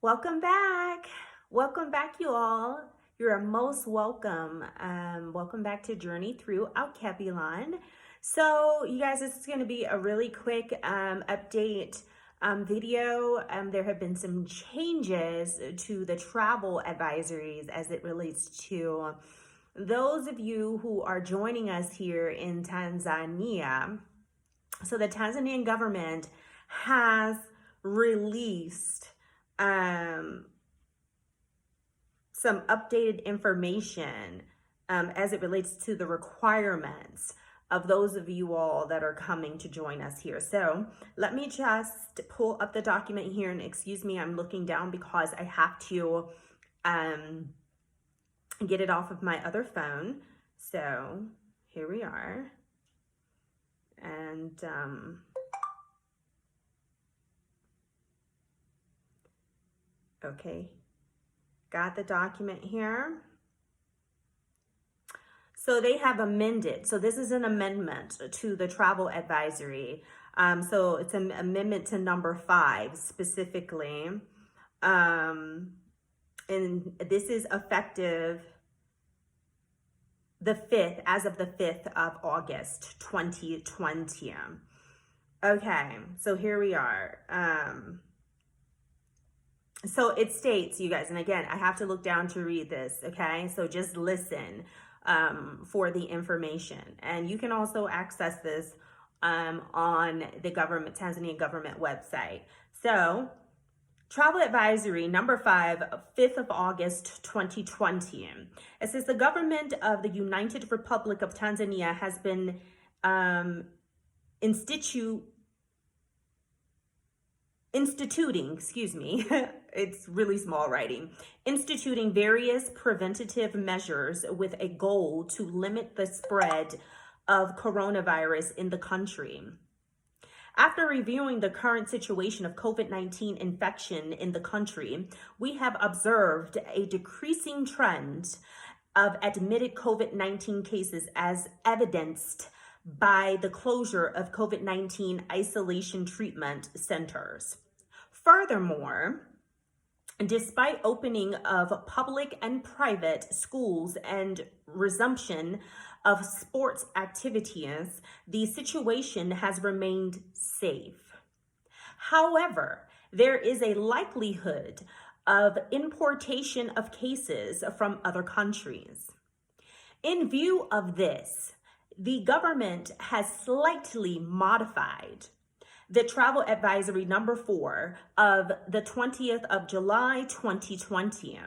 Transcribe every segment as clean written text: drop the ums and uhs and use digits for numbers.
Welcome back. Welcome back, you all. You're most welcome. Welcome back to Journey Through Alkebulan. So, you guys, this is going to be a really quick update video. There have been some changes to the travel advisories as it relates to those of you who are joining us here in Tanzania. So, the Tanzanian government has released some updated information as it relates to the requirements of those of you all that are coming to join us here. So let me just pull up the document here, and excuse me, I'm looking down because I have to get it off of my other phone. So here we are. And okay, got the document here. So they have amended. So this is an amendment to the travel advisory. So it's an amendment to number 5 specifically. And this is effective the 5th, as of the 5th of August, 2020. Okay, so here we are. So it states, you guys, and again, I have to look down to read this, okay? So just listen for the information. And you can also access this on the Tanzania government website. So travel advisory number 5, 5th of August, 2020. It says the government of the United Republic of Tanzania has been instituting, it's really small writing, instituting various preventative measures with a goal to limit the spread of coronavirus in the country. After reviewing the current situation of COVID-19 infection in the country, we have observed a decreasing trend of admitted COVID-19 cases as evidenced by the closure of COVID-19 isolation treatment centers. Furthermore, despite opening of public and private schools and resumption of sports activities, the situation has remained safe. However, there is a likelihood of importation of cases from other countries. In view of this, the government has slightly modified the travel advisory number 4 of the 20th of July, 2020,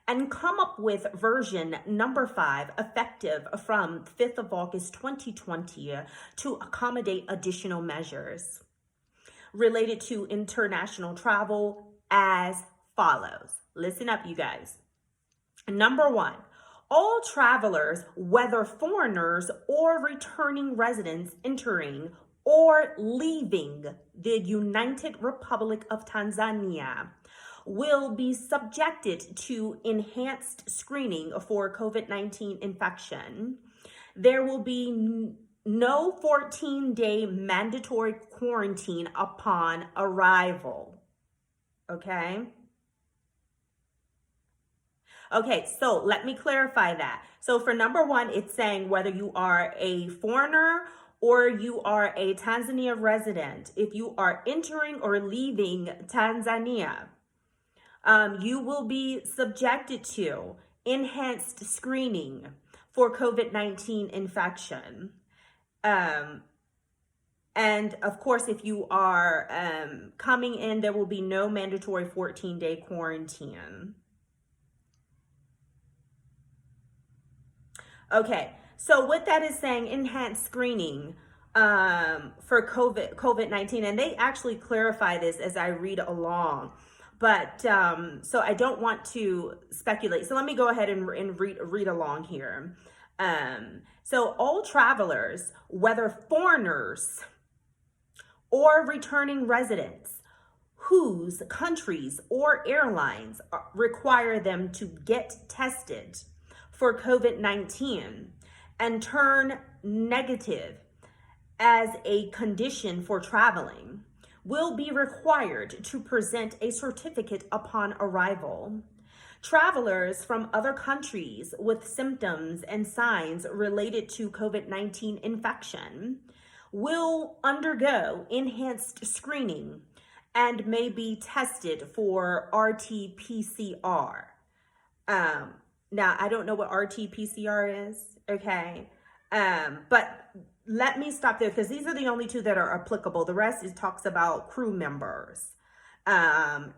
and come up with version number 5 effective from 5th of August, 2020 to accommodate additional measures related to international travel as follows. Listen up, you guys. Number 1, all travelers, whether foreigners or returning residents entering or leaving the United Republic of Tanzania, will be subjected to enhanced screening for COVID-19 infection. There will be no 14-day mandatory quarantine upon arrival. Okay? Okay, so let me clarify that. So for number 1, it's saying whether you are a foreigner or you are a Tanzania resident, if you are entering or leaving Tanzania, you will be subjected to enhanced screening for COVID-19 infection. And of course, if you are coming in, there will be no mandatory 14-day quarantine. Okay, so what that is saying, enhanced screening for COVID-19, and they actually clarify this as I read along. But so I don't want to speculate. So let me go ahead and read along here. So all travelers, whether foreigners or returning residents, whose countries or airlines require them to get tested for COVID-19 and turn negative as a condition for traveling, will be required to present a certificate upon arrival. Travelers from other countries with symptoms and signs related to COVID-19 infection will undergo enhanced screening and may be tested for RT-PCR. Now, I don't know what RT-PCR is, okay? But let me stop there because these are the only two that are applicable. The rest is talks about crew members. And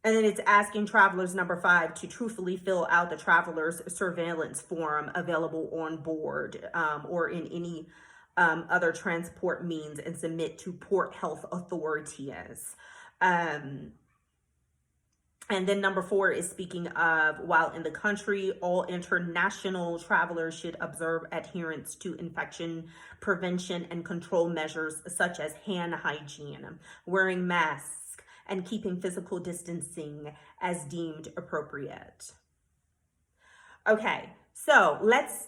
then it's asking travelers, number 5, to truthfully fill out the traveler's surveillance form available on board or in any other transport means and submit to port health authorities. And then number 4 is speaking of, while in the country, all international travelers should observe adherence to infection prevention and control measures such as hand hygiene, wearing masks, and keeping physical distancing as deemed appropriate. Okay, so let's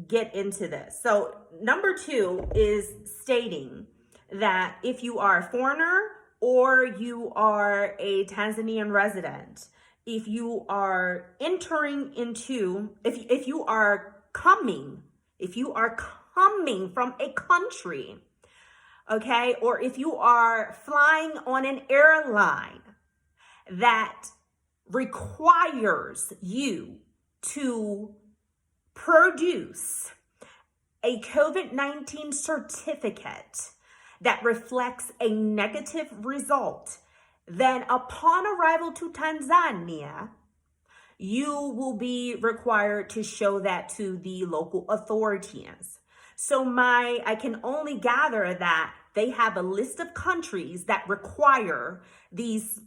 get into this. So number 2 is stating that if you are a foreigner or you are a Tanzanian resident, if you are entering into, if you are coming from a country, okay, or if you are flying on an airline that requires you to produce a COVID-19 certificate that reflects a negative result, then upon arrival to Tanzania, you will be required to show that to the local authorities. So I can only gather that they have a list of countries that require these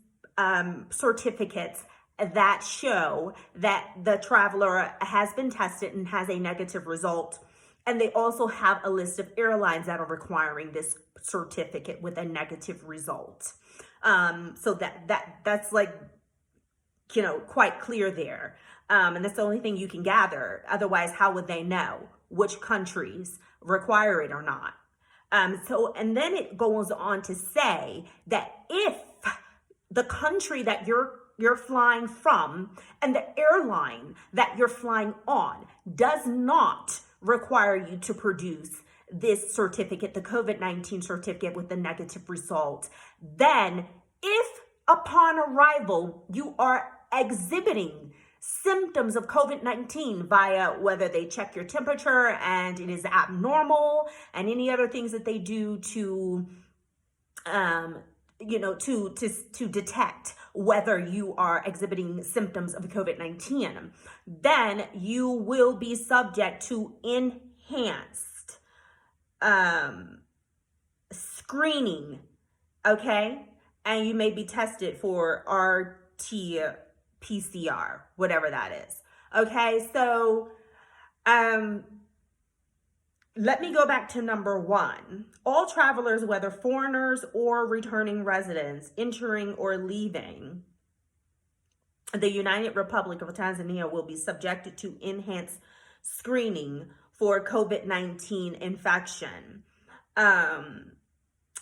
certificates that show that the traveler has been tested and has a negative result. And they also have a list of airlines that are requiring this certificate with a negative result. So that's like, quite clear there. And that's the only thing you can gather. Otherwise, how would they know which countries require it or not? And then it goes on to say that if the country that you're flying from and the airline that you're flying on does not require you to produce this certificate, the COVID-19 certificate with the negative result, then if upon arrival you are exhibiting symptoms of COVID-19 via whether they check your temperature and it is abnormal and any other things that they do to detect whether you are exhibiting symptoms of COVID-19, then you will be subject to enhanced screening, okay? And you may be tested for RT-PCR, whatever that is. Okay, so let me go back to number 1. All travelers, whether foreigners or returning residents, entering or leaving the United Republic of Tanzania will be subjected to enhanced screening for COVID-19 infection.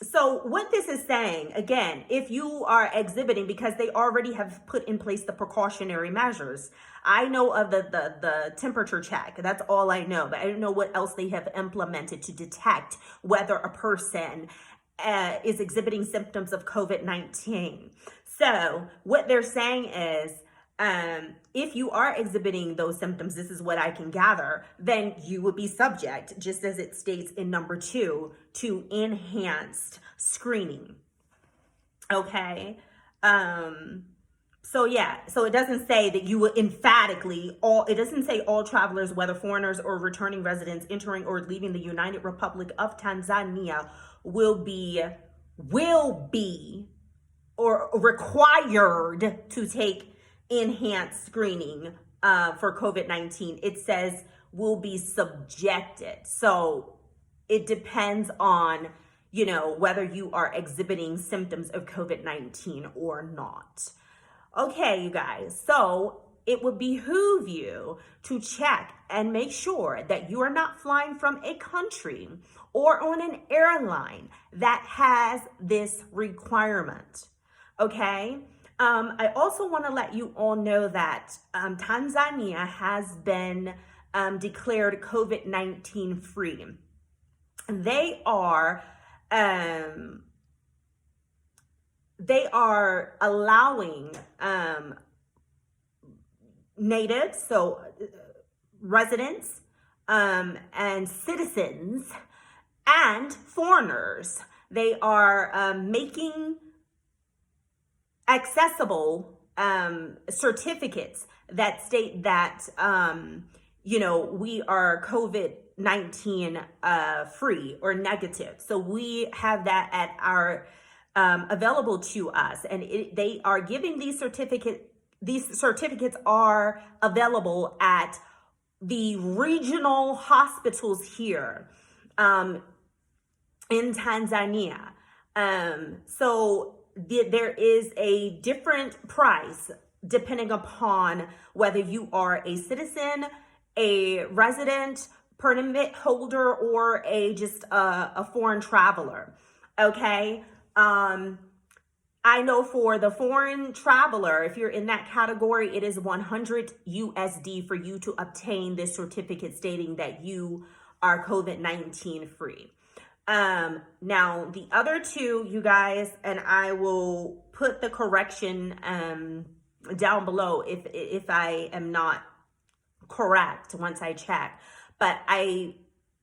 So what this is saying, again, if you are exhibiting, because they already have put in place the precautionary measures. I know of the temperature check. That's all I know. But I don't know what else they have implemented to detect whether a person is exhibiting symptoms of COVID-19. So what they're saying is, if you are exhibiting those symptoms, this is what I can gather, then you would be subject, just as it states in number 2, to enhanced screening. Okay. So it doesn't say that you will emphatically it doesn't say all travelers, whether foreigners or returning residents entering or leaving the United Republic of Tanzania will be or required to take enhanced screening for COVID-19. It says will be subjected. So it depends on, whether you are exhibiting symptoms of COVID-19 or not. Okay, you guys. So it would behoove you to check and make sure that you are not flying from a country or on an airline that has this requirement. Okay. I also want to let you all know that Tanzania has been declared COVID-19 free. They are allowing natives, so residents and citizens and foreigners, they are making accessible certificates that state that we are COVID-19 free or negative. So we have that at our available to us, and they are giving these certificates. These certificates are available at the regional hospitals here in Tanzania. So there is a different price depending upon whether you are a citizen, a resident, permit holder, or just a foreign traveler. Okay. I know for the foreign traveler, if you're in that category, it is 100 USD for you to obtain this certificate stating that you are COVID-19 free. Now the other two, you guys, and I will put the correction down below if I am not correct once I check, but I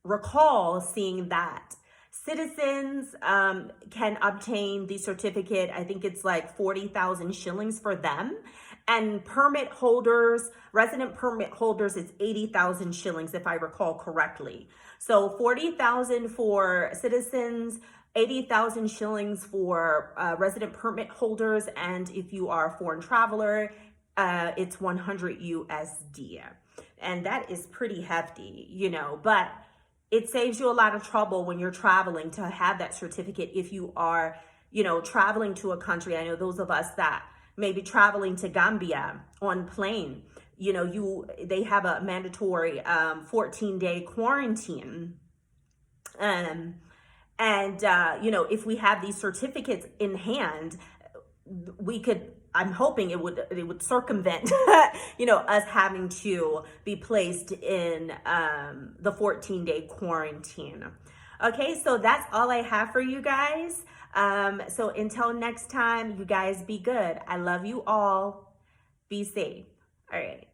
recall seeing that citizens can obtain the certificate. I think it's like 40,000 shillings for them. And permit holders, resident permit holders, it's 80,000 shillings if I recall correctly. So 40,000 for citizens, 80,000 shillings for resident permit holders. And if you are a foreign traveler, it's 100 USD. And that is pretty hefty, but it saves you a lot of trouble when you're traveling to have that certificate. If you are, traveling to a country, I know those of us that may be traveling to Gambia on plane, they have a mandatory 14-day quarantine. If we have these certificates in hand, I'm hoping it would circumvent, us having to be placed in the 14-day quarantine. Okay, so that's all I have for you guys. So until next time, you guys be good. I love you all. Be safe. All right.